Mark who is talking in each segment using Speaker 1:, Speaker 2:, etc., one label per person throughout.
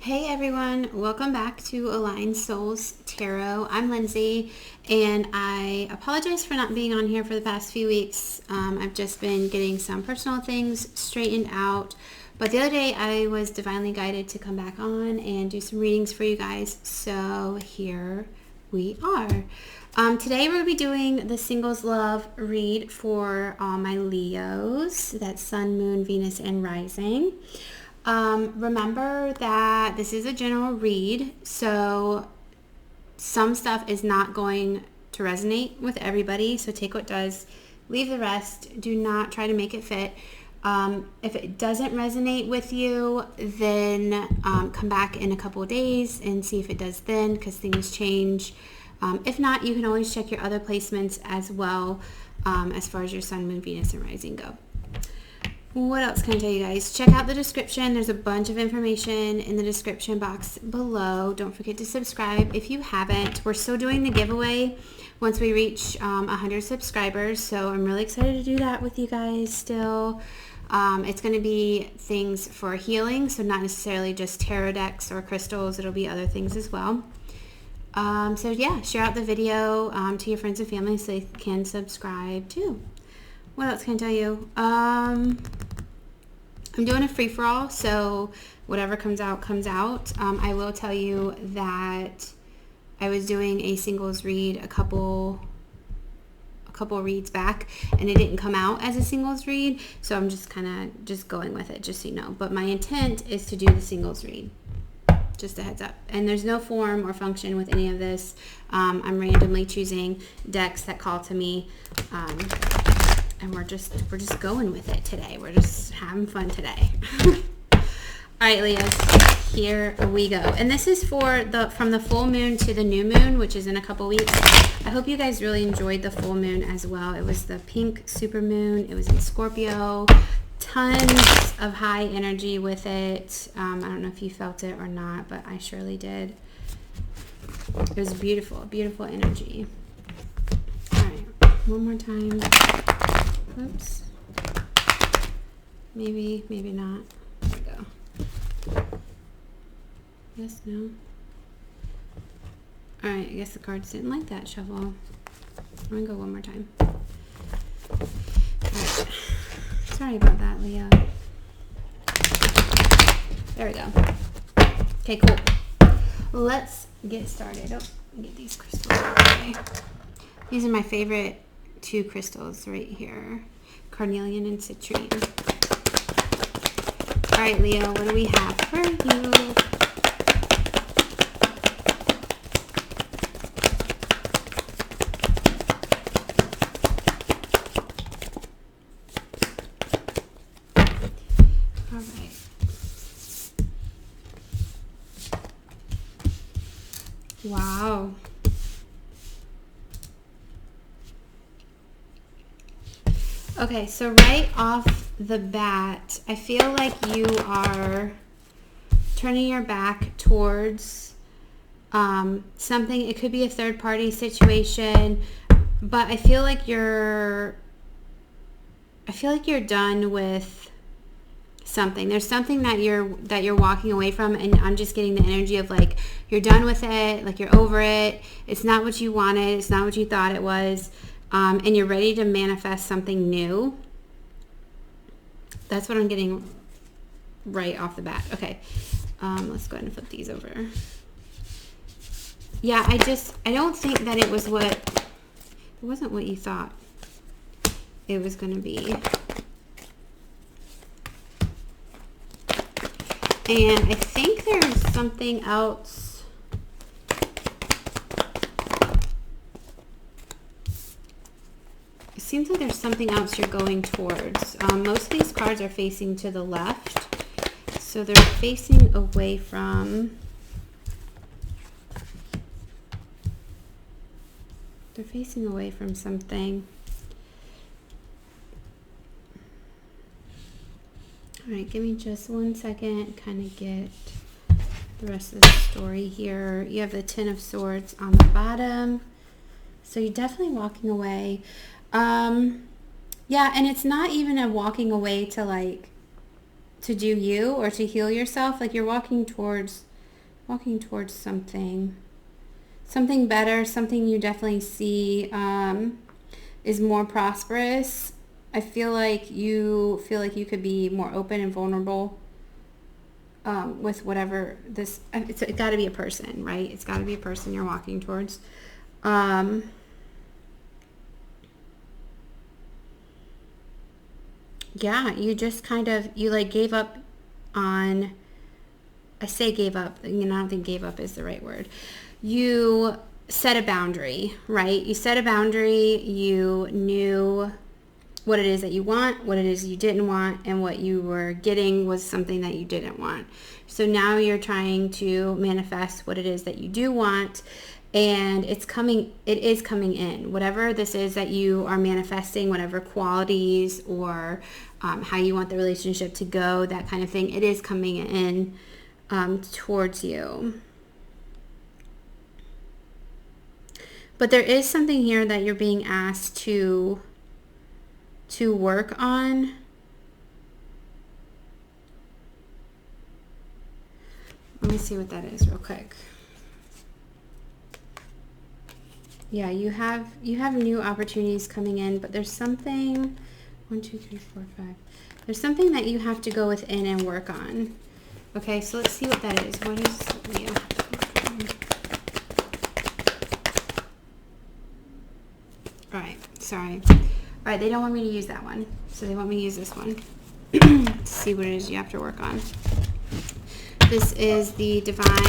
Speaker 1: Hey everyone, welcome back to Aligned Souls Tarot. I'm Lindsay, and I apologize for not being on here for the past few weeks. I've just been getting some personal things straightened out, but the other day I was divinely guided to come back on and do some readings for you guys, so here we are. Today we're going to be doing the Singles Love read for all my Leos. That's Sun, Moon, Venus, and Rising. Remember that this is a general read, so some stuff is not going to resonate with everybody, so take what does, leave the rest. Do not try to make it fit. If it doesn't resonate with you, then come back in a couple of days and see if it does then, because things change. If not, you can always check your other placements as well, as far as your Sun, Moon, Venus, and Rising go. What else can I tell you guys? Check out the description. There's a bunch of information in the description box below. Don't forget to subscribe if you haven't. We're still doing the giveaway once we reach 100 subscribers, so I'm really excited to do that with you guys still. It's going to be things for healing, so not necessarily just tarot decks or crystals. It'll be other things as well. So yeah, share out the video to your friends and family so they can subscribe too. What else can I tell you? I'm doing a free-for-all, so whatever comes out, comes out. I will tell you that I was doing a singles read a couple reads back, and it didn't come out as a singles read, so I'm just kind of just going with it, just so you know. But my intent is to do the singles read. Just a heads up. And there's no form or function with any of this. I'm randomly choosing decks that call to me. And we're just going with it today. We're just having fun today. All right, Leos, here we go. And this is for from the full moon to the new moon, which is in a couple weeks. I hope you guys really enjoyed the full moon as well. It was the pink super moon. It was in Scorpio. Tons of high energy with it. I don't know if you felt it or not, but I surely did. It was beautiful, beautiful energy. All right, one more time. Oops. Maybe not. There we go. Yes, no. Alright, I guess the cards didn't like that shuffle. I'm gonna go one more time. Alright. Sorry about that, Leo. There we go. Okay, cool. Let's get started. Oh, let me get these crystals out of the way. These are my favorite two crystals right here, carnelian and citrine. All right, Leo, what do we have for you? All right. Wow. Okay, so right off the bat, I feel like you are turning your back towards something. It could be a third-party situation, but I feel like you're done with something. There's something that you're walking away from, and I'm just getting the energy of like you're done with it, like you're over it. It's not what you wanted. It's not what you thought it was. And you're ready to manifest something new. That's what I'm getting right off the bat. Okay, let's go ahead and flip these over. Yeah, I don't think that it wasn't what you thought it was going to be. And I think there's something else. It seems like there's something else you're going towards. Most of these cards are facing to the left, so they're facing away from. They're facing away from something. All right, give me just 1 second. Kind of get the rest of the story here. You have the Ten of Swords on the bottom, so you're definitely walking away. Yeah, and it's not even a walking away to like to do you or to heal yourself. Like you're walking towards walking towards something better, something you definitely see is more prosperous. I feel like you could be more open and vulnerable with whatever this. It's got to be a person, right? It's got to be a person you're walking towards. Yeah, you just kind of, you like gave up on, I say gave up, I don't think gave up is the right word. You set a boundary, right? You set a boundary, you knew what it is that you want, what it is you didn't want, and what you were getting was something that you didn't want. So now you're trying to manifest what it is that you do want, and it is coming in. Whatever this is that you are manifesting, whatever qualities or how you want the relationship to go, that kind of thing, it is coming in towards you. But there is something here that you're being asked to work on. Let me see what that is real quick. Yeah, you have new opportunities coming in, but there's something, 1, 2, 3, 4, 5. There's something that you have to go within and work on. Okay, so let's see what that is. What is Leo? All right, sorry. All right, they don't want me to use that one, so they want me to use this one. Let's see what it is you have to work on. This is the Divine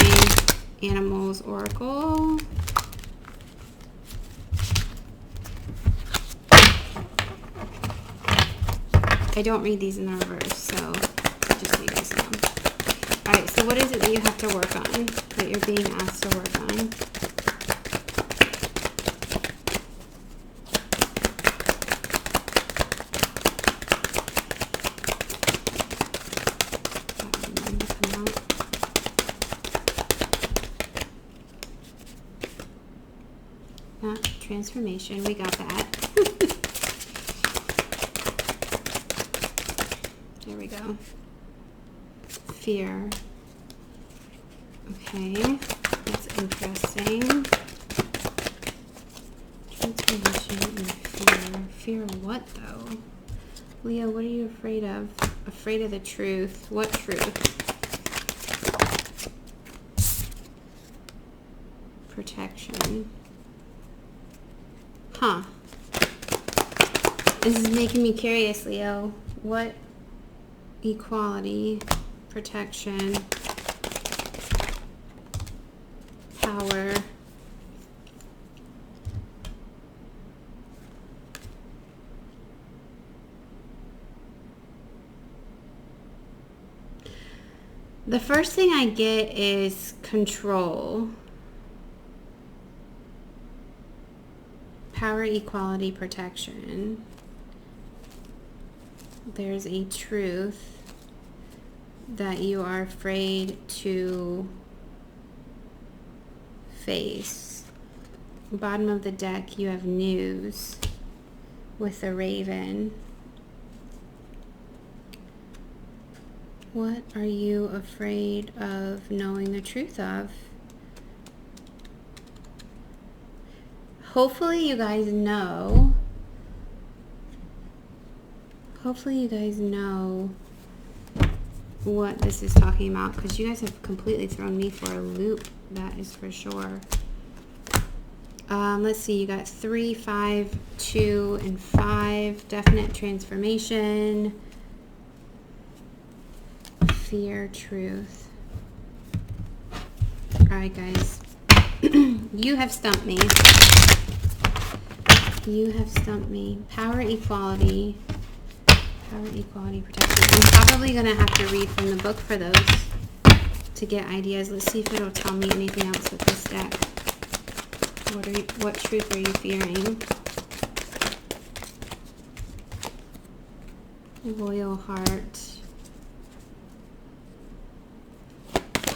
Speaker 1: Animals Oracle. I don't read these in the reverse, so just leave this alone. All right, so what is it that you have to work on, that you're being asked to work on? Transformation, we got that. There we go. Fear. Okay, that's interesting. Transformation and fear. Fear of what, though? Leo, what are you afraid of? Afraid of the truth. What truth? Protection. Huh. This is making me curious, Leo. What? Equality, protection, power. The first thing I get is control. Power, equality, protection. There's a truth that you are afraid to face. Bottom of the deck, you have news with a raven. What are you afraid of knowing the truth of? Hopefully you guys know. Hopefully you guys know what this is talking about, because you guys have completely thrown me for a loop, that is for sure. Let's see, you got 3, 5, 2, and 5. Definite transformation. Fear, truth. Alright guys. You have stumped me. You have stumped me. Power, equality. Power, equality, protection. I'm probably going to have to read from the book for those to get ideas. Let's see if it'll tell me anything else with this deck. What truth are you fearing? Loyal heart.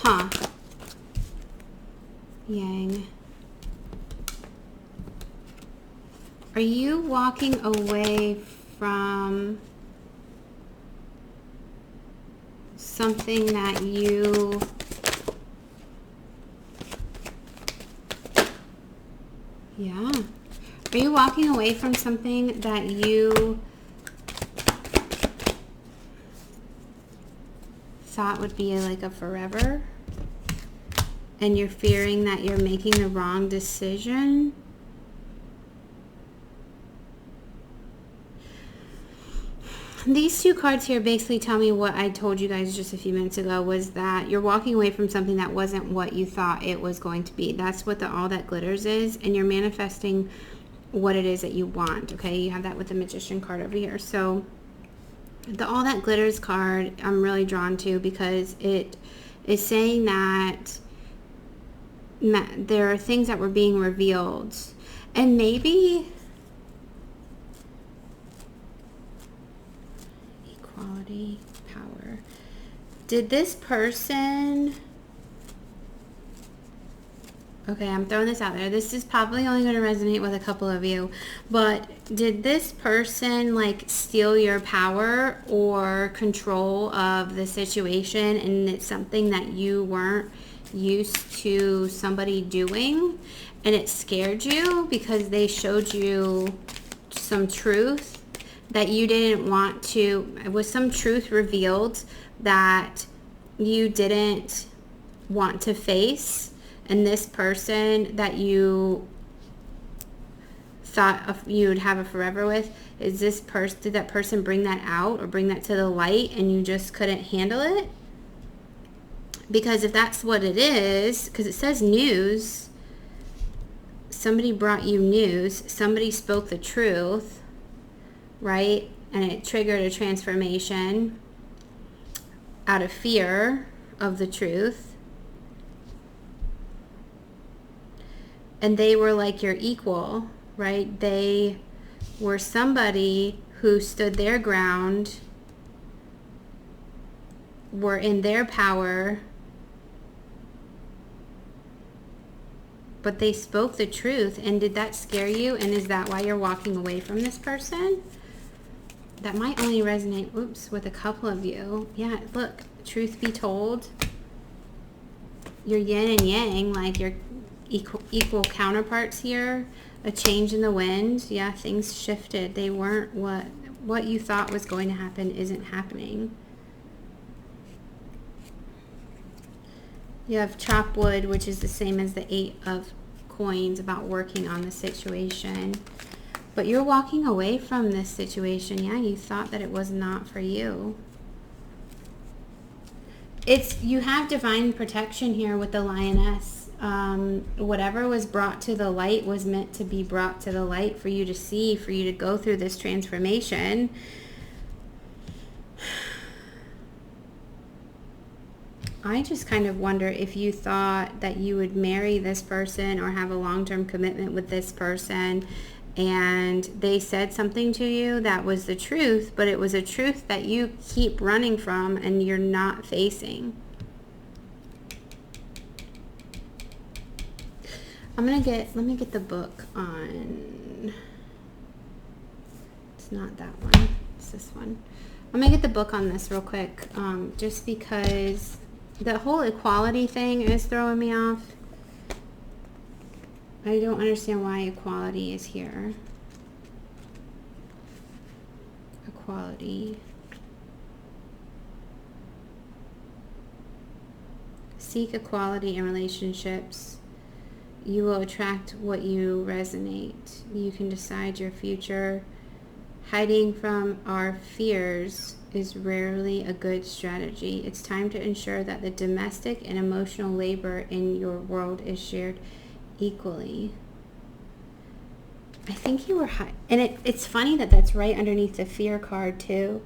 Speaker 1: Huh. Yang. Are you walking away from something that you Yeah. Are you walking away from something that you thought would be like a forever? And you're fearing that you're making the wrong decision? These two cards here basically tell me what I told you guys just a few minutes ago, was that you're walking away from something that wasn't what you thought it was going to be. That's what the All That Glitters is, and you're manifesting what it is that you want, okay? You have that with the Magician card over here. So the All That Glitters card I'm really drawn to because it is saying that there are things that were being revealed, and maybe equality, power. Did this person, okay, I'm throwing this out there. This is probably only going to resonate with a couple of you, but did this person like steal your power or control of the situation, and it's something that you weren't used to somebody doing, and it scared you because they showed you some truth that you didn't want to, was some truth revealed that you didn't want to face, and this person that you thought you would have a forever with, is this person, did that person bring that out or bring that to the light and you just couldn't handle it? Because if that's what it is, because it says news, somebody brought you news, somebody spoke the truth, right? And it triggered a transformation out of fear of the truth. And they were like your equal, right? They were somebody who stood their ground, were in their power, but they spoke the truth. And did that scare you? And is that why you're walking away from this person? That might only resonate, with a couple of you. Yeah, look, truth be told, your yin and yang, like your equal counterparts here. A change in the wind. Yeah, things shifted. They weren't what you thought was going to happen isn't happening. You have chop wood, which is the same as the 8 of coins, about working on the situation. But you're walking away from this situation. Yeah, you thought that it was not for you. You have divine protection here with the lioness. Whatever was brought to the light was meant to be brought to the light for you to see, for you to go through this transformation. I just kind of wonder if you thought that you would marry this person or have a long-term commitment with this person, and they said something to you that was the truth, but it was a truth that you keep running from and you're not facing. Let me get the book on, it's not that one, it's this one. I'm gonna get the book on this real quick, just because the whole equality thing is throwing me off. I don't understand why equality is here. Equality. Seek equality in relationships. You will attract what you resonate. You can decide your future. Hiding from our fears is rarely a good strategy. It's time to ensure that the domestic and emotional labor in your world is shared equally. I think you were and it's funny that that's right underneath the fear card too.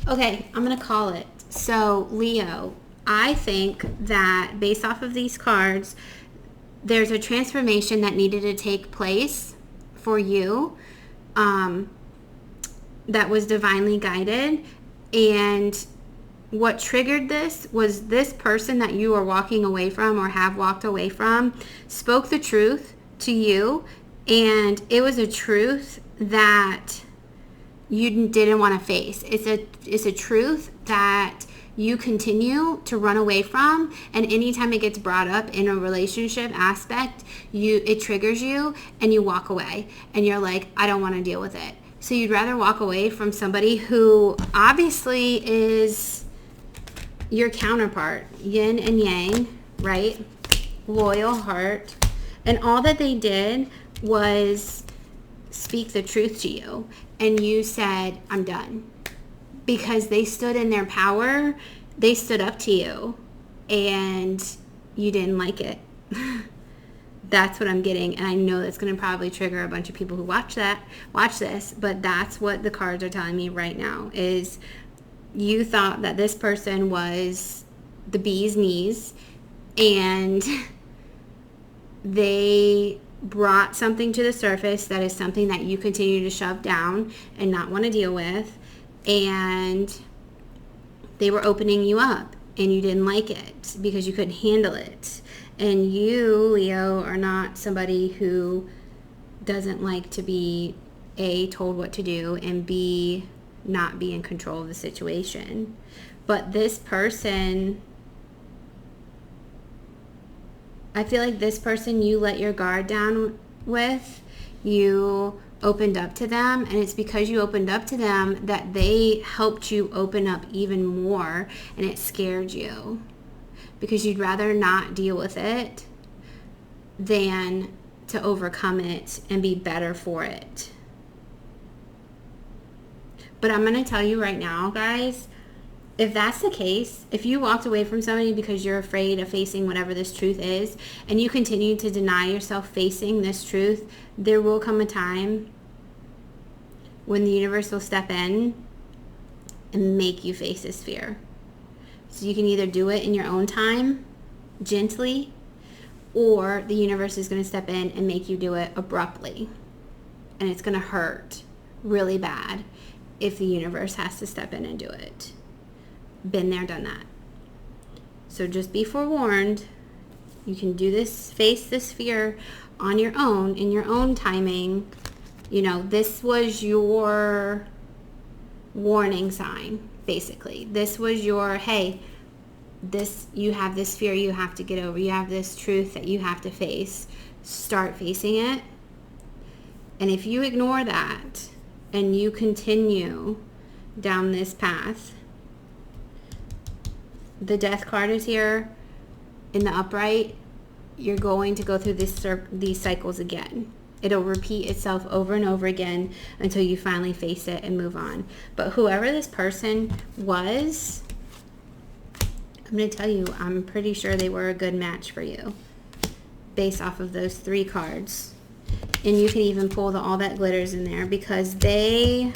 Speaker 1: Okay, I'm gonna call it. So Leo, I think that based off of these cards, there's a transformation that needed to take place for you, that was divinely guided, and what triggered this was this person that you are walking away from or have walked away from spoke the truth to you, and it was a truth that you didn't want to face. It's a truth that you continue to run away from, and anytime it gets brought up in a relationship aspect, it triggers you and you walk away and you're like, I don't want to deal with it. So you'd rather walk away from somebody who obviously is your counterpart, yin and yang, right? Loyal heart. And all that they did was speak the truth to you. And you said, I'm done. Because they stood in their power. They stood up to you. And you didn't like it. That's what I'm getting. And I know that's going to probably trigger a bunch of people who watch this. But that's what the cards are telling me right now. Is you thought that this person was the bee's knees. And they brought something to the surface that is something that you continue to shove down and not want to deal with, and they were opening you up and you didn't like it because you couldn't handle it. And you, Leo, are not somebody who doesn't like to be A, told what to do, and B, not be in control of the situation. But this person, I feel like this person you let your guard down with, you opened up to them, and it's because you opened up to them that they helped you open up even more, and it scared you because you'd rather not deal with it than to overcome it and be better for it. But I'm going to tell you right now, guys, if that's the case, if you walked away from somebody because you're afraid of facing whatever this truth is, and you continue to deny yourself facing this truth, there will come a time when the universe will step in and make you face this fear. So you can either do it in your own time, gently, or the universe is going to step in and make you do it abruptly. And it's going to hurt really bad if the universe has to step in and do it. Been there, done that. So just be forewarned. You can do this, face this fear on your own, in your own timing. You know, this was your warning sign, basically. This was your, hey, you have this fear you have to get over. You have this truth that you have to face. Start facing it. And if you ignore that and you continue down this path, the death card is here in the upright. You're going to go through these cycles again. It'll repeat itself over and over again until you finally face it and move on. But whoever this person was, I'm going to tell you, I'm pretty sure they were a good match for you based off of those 3 cards. And you can even pull the All That Glitters in there because they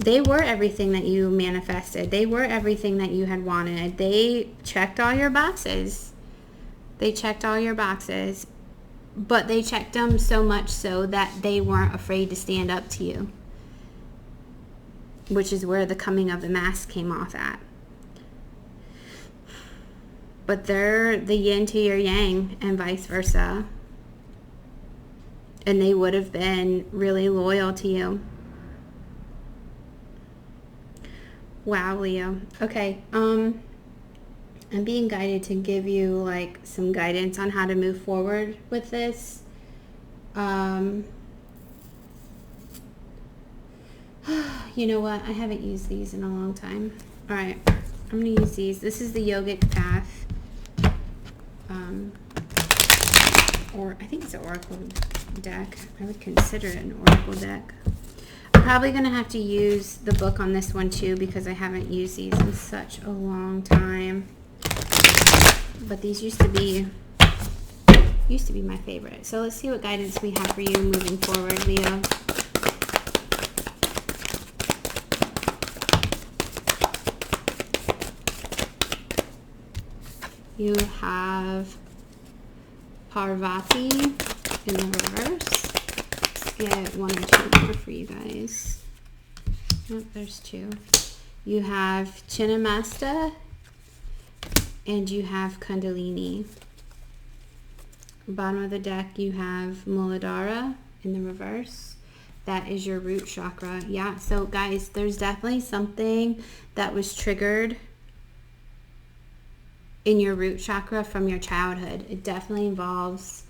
Speaker 1: were everything that you manifested. They were everything that you had wanted. They checked all your boxes. But they checked them so much so that they weren't afraid to stand up to you, which is where the coming of the mask came off at. But they're the yin to your yang and vice versa. And they would have been really loyal to you. Wow, Leo. Okay, I'm being guided to give you like some guidance on how to move forward with this. You know what? I haven't used these in a long time. All right, I'm going to use these. This is the Yogic Path. Or I think it's an Oracle deck. I would consider it an Oracle deck. I'm probably going to have to use the book on this one too because I haven't used these in such a long time. But these used to be my favorite. So let's see what guidance we have for you moving forward, Leo. You have Parvati in the reverse. Let's get 1 or 2 more for you guys. Nope, there's 2. You have Chinnamasta and you have Kundalini. Bottom of the deck you have Muladhara in the reverse. That is your root chakra. Yeah, so guys, there's definitely something that was triggered in your root chakra from your childhood. It definitely involves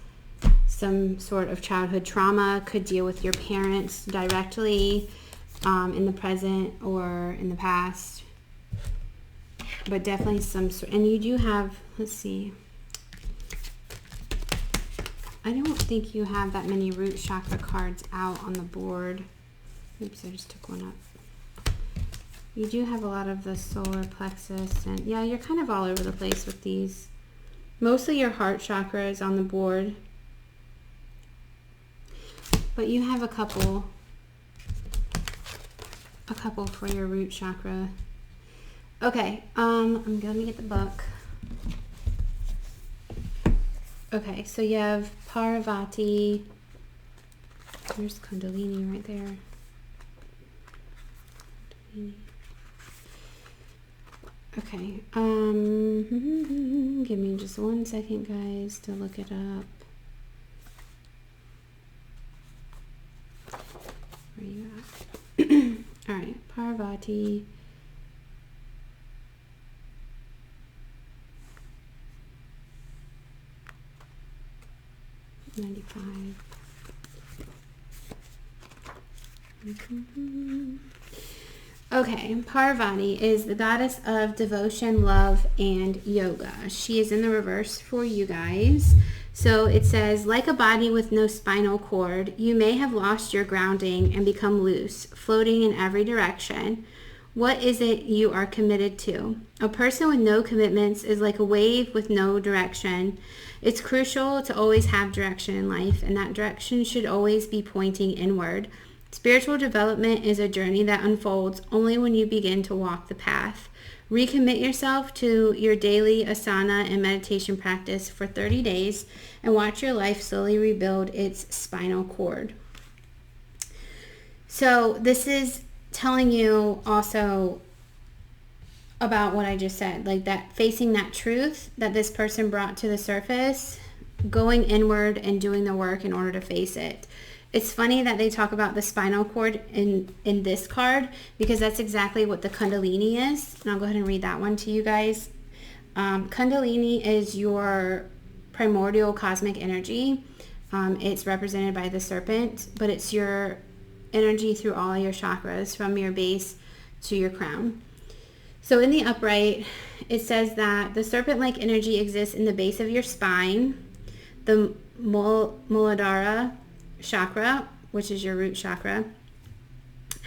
Speaker 1: some sort of childhood trauma, could deal with your parents directly in the present or in the past. But definitely some sort, and you do have, let's see, I don't think you have that many root chakra cards out on the board. Oops, I just took one up. You do have a lot of the solar plexus, and yeah, you're kind of all over the place with these. Mostly your heart chakra is on the board, but you have a couple for your root chakra. Okay, I'm gonna get the book. Okay, so you have Parvati. There's Kundalini right there. Kundalini. Okay, give me just 1 second, guys, to look it up. Where you at? All right, Parvati. Okay, Parvati is the goddess of devotion, love, and yoga. She is in the reverse for you guys. So it says, like a body with no spinal cord, you may have lost your grounding and become loose, floating in every direction. What is it you are committed to? A person with no commitments is like a wave with no direction. It's crucial to always have direction in life, and that direction should always be pointing inward. Spiritual development is a journey that unfolds only when you begin to walk the path. Recommit yourself to your daily asana and meditation practice for 30 days and watch your life slowly rebuild its spinal cord. So this is telling you also about what I just said, like that, facing that truth that this person brought to the surface, going inward and doing the work in order to face it. It's funny that they talk about the spinal cord in this card, because that's exactly what the Kundalini is. And I'll go ahead and read that one to you guys. Kundalini is your primordial cosmic energy. It's represented by the serpent, but it's your energy through all your chakras, from your base to your crown. So in the upright, it says that the serpent-like energy exists in the base of your spine, the Muladhara chakra, which is your root chakra,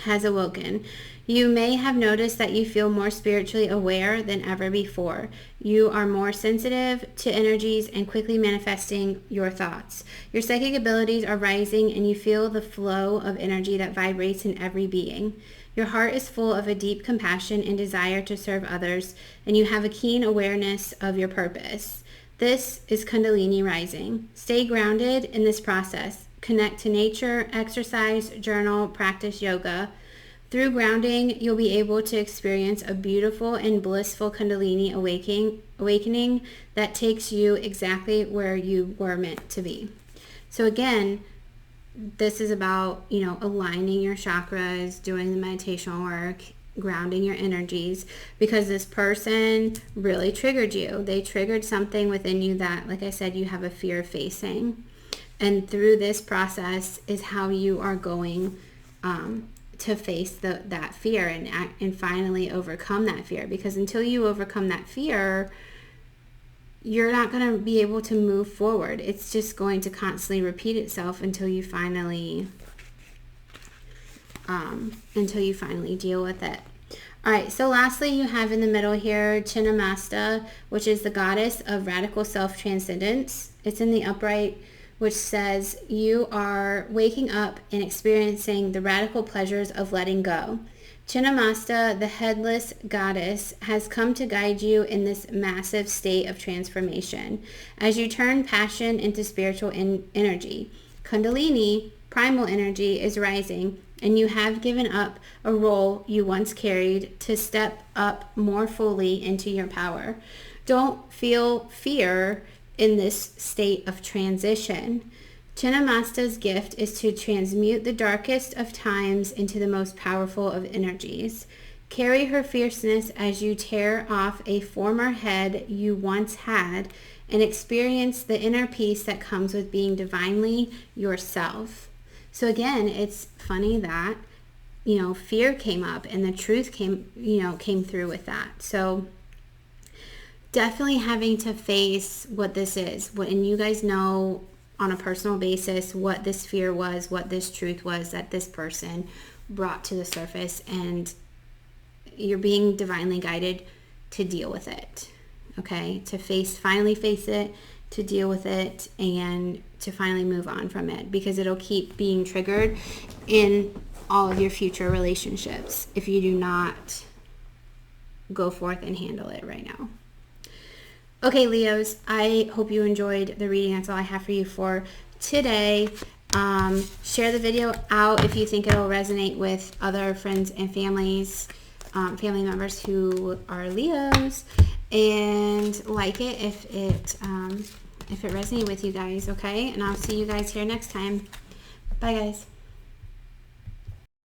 Speaker 1: has awoken. You may have noticed that you feel more spiritually aware than ever before. You are more sensitive to energies and quickly manifesting your thoughts. Your psychic abilities are rising, and you feel the flow of energy that vibrates in every being. Your heart is full of a deep compassion and desire to serve others, and you have a keen awareness of your purpose. This is Kundalini rising. Stay grounded in this process. Connect to nature, exercise, journal, practice yoga. Through grounding, you'll be able to experience a beautiful and blissful Kundalini awakening that takes you exactly where you were meant to be. So again, this is about, aligning your chakras, doing the meditation work, grounding your energies, because this person really triggered you. They triggered something within you that, like I said, you have a fear of facing. And through this process is how you are going to face that fear and finally overcome that fear. Because until you overcome that fear, you're not going to be able to move forward. It's just going to constantly repeat itself until you finally deal with it. All right, so lastly, you have in the middle here Chinnamasta, which is the goddess of radical self-transcendence. It's in the upright, which says you are waking up and experiencing the radical pleasures of letting go. Chinnamasta, the headless goddess, has come to guide you in this massive state of transformation as you turn passion into spiritual energy. Kundalini, primal energy, is rising, and you have given up a role you once carried to step up more fully into your power. Don't feel fear in this state of transition. Chinnamasta's gift is to transmute the darkest of times into the most powerful of energies. Carry her fierceness as you tear off a former head you once had and experience the inner peace that comes with being divinely yourself. So again, it's funny that, fear came up and the truth came through with that. So definitely having to face what this is. And you guys know on a personal basis what this fear was, what this truth was that this person brought to the surface, and you're being divinely guided to deal with it, okay? To finally face it, to deal with it, and to finally move on from it, because it'll keep being triggered in all of your future relationships if you do not go forth and handle it right now. Okay, Leos, I hope you enjoyed the reading. That's all I have for you for today. Share the video out if you think it'll resonate with other friends and family members who are Leos, and like it if it resonated with you guys, okay? And I'll see you guys here next time. Bye, guys.